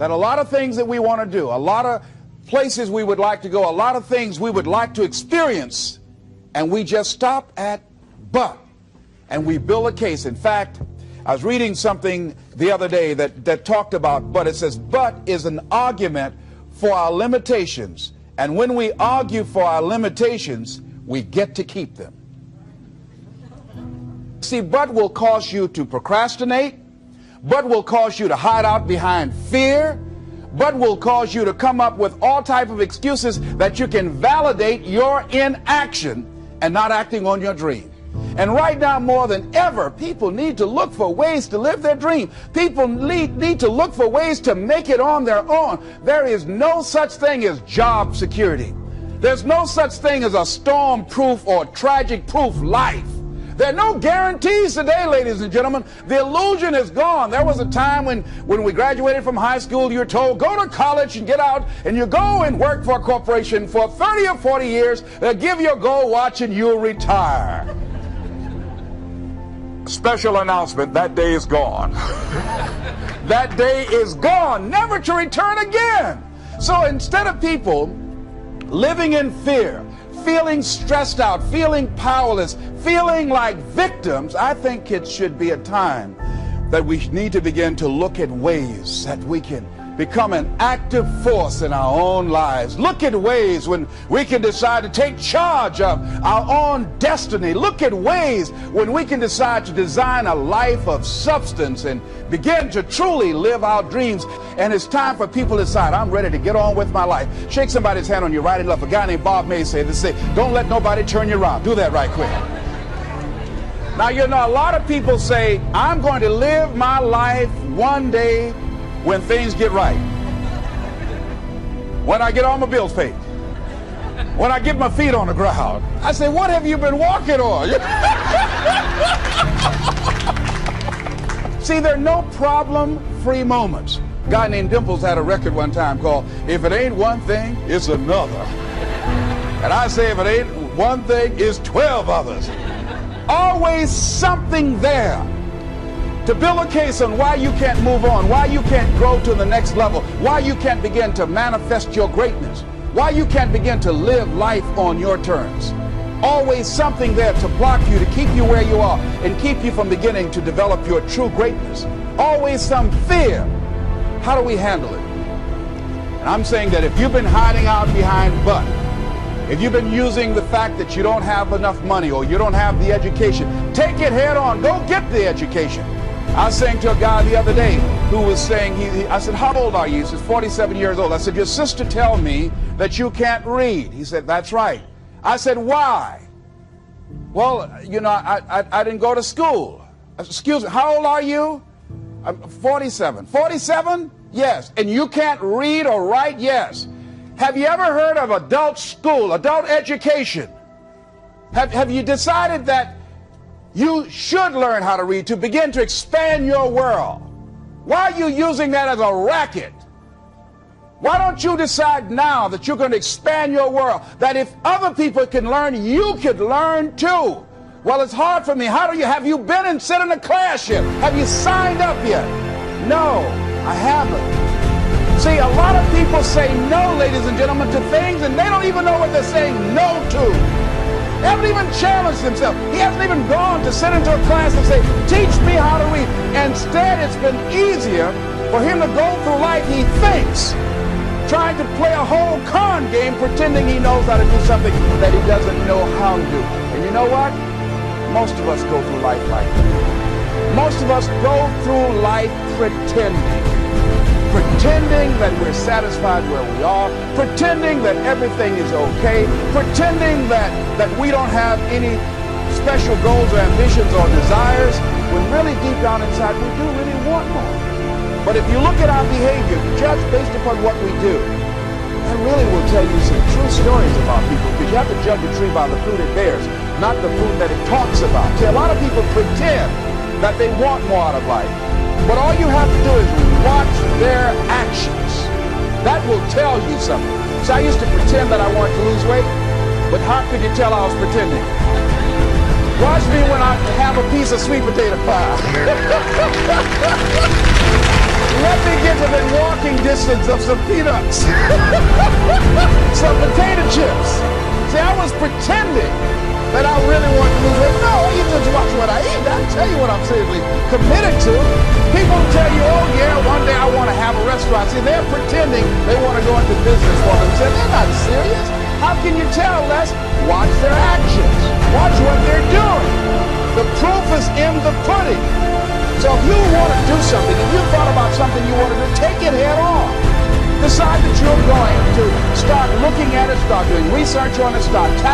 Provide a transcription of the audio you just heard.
that a lot of things that we want to do, a lot of places we would like to go, a lot of things we would like to experience, and we just stop at but, and we build a case. In fact, I was reading something the other day that talked about but. It says but is an argument for our limitations, and when we argue for our limitations, we get to keep them. See, but will cause you to procrastinate, but will cause you to hide out behind fear, but will cause you to come up with all type of excuses that you can validate your inaction and not acting on your dream. And right now, more than ever, people need to look for ways to live their dream. People need to look for ways to make it on their own. There is no such thing as job security. There's no such thing as a storm-proof or tragic-proof life. There are no guarantees today, ladies and gentlemen. The illusion is gone. There was a time when we graduated from high school, you were told, go to college and get out, and you go and work for a corporation for 30 or 40 years. They'll give you a gold watch and you'll retire. Special announcement, that day is gone. That day is gone, never to return again. So instead of people living in fear, feeling stressed out, feeling powerless, feeling like victims, I think it should be a time that we need to begin to look at ways that we can become an active force in our own lives. Look at ways when we can decide to take charge of our own destiny. Look at ways when we can decide to design a life of substance and begin to truly live our dreams. And it's time for people to decide, I'm ready to get on with my life. Shake somebody's hand on your right and left. A guy named Bob May said this, don't let nobody turn you around. Do that right quick. Now, you know, a lot of people say, I'm going to live my life one day when things get right, when I get all my bills paid, when I get my feet on the ground. I say, what have you been walking on? See, there are no problem-free moments. A guy named Dimples had a record one time called If It Ain't One Thing, It's Another. And I say, if it ain't one thing, it's 12 others. Always something there to build a case on why you can't move on, why you can't grow to the next level, why you can't begin to manifest your greatness, why you can't begin to live life on your terms. Always something there to block you, to keep you where you are, and keep you from beginning to develop your true greatness. Always some fear. How do we handle it? And I'm saying that if you've been hiding out behind but, if you've been using the fact that you don't have enough money or you don't have the education, take it head on. Go get the education. I was saying to a guy the other day who was saying, I said, how old are you? He says, 47 years old. I said, your sister tell me that you can't read. He said, that's right. I said, why? Well, you know, I didn't go to school. I said, excuse me, how old are you? I'm 47. 47? Yes. And you can't read or write? Yes. Have you ever heard of adult school, adult education? Have you decided that you should learn how to read to begin to expand your world? Why are you using that as a racket? Why don't you decide now that you're going to expand your world, that if other people can learn, you could learn too? Well, it's hard for me. Have you been and sit in a class yet? Have you signed up yet? No, I haven't. See, a lot of people say no, ladies and gentlemen, to things, and they don't even know what they're saying no to. They haven't even challenged themselves. He hasn't even gone to sit into a class and say, teach me how to read. Instead, it's been easier for him to go through life, he thinks, trying to play a whole con game, pretending he knows how to do something that he doesn't know how to do. And you know what? Most of us go through life like that. Most of us go through life pretending that we're satisfied where we are, pretending that everything is okay, pretending that we don't have any special goals or ambitions or desires, when really deep down inside we do really want more. But if you look at our behavior, judge based upon what we do, that really will tell you some true stories about people, because you have to judge a tree by the fruit it bears, not the fruit that it talks about. See, a lot of people pretend that they want more out of life. But all you have to do is watch their actions. That will tell you something. So I used to pretend that I wanted to lose weight, but how could you tell I was pretending? Watch me when I have a piece of sweet potato pie. Let me get within walking distance of some peanuts, some potato chips. See, I was pretending that I really wanted to lose weight. No, you just watch what I eat. I'll tell you what I'm seriously committed to. People tell you, oh yeah, one day I want to have a restaurant. See, they're pretending they want to go into business for themselves. They're not serious. How can you tell, Les? Watch their actions. Watch what they're doing. The proof is in the pudding. So if you want to do something, if you thought about something you want to do, take it head on. Decide that you're going to start looking at it, start doing research on it, start tackling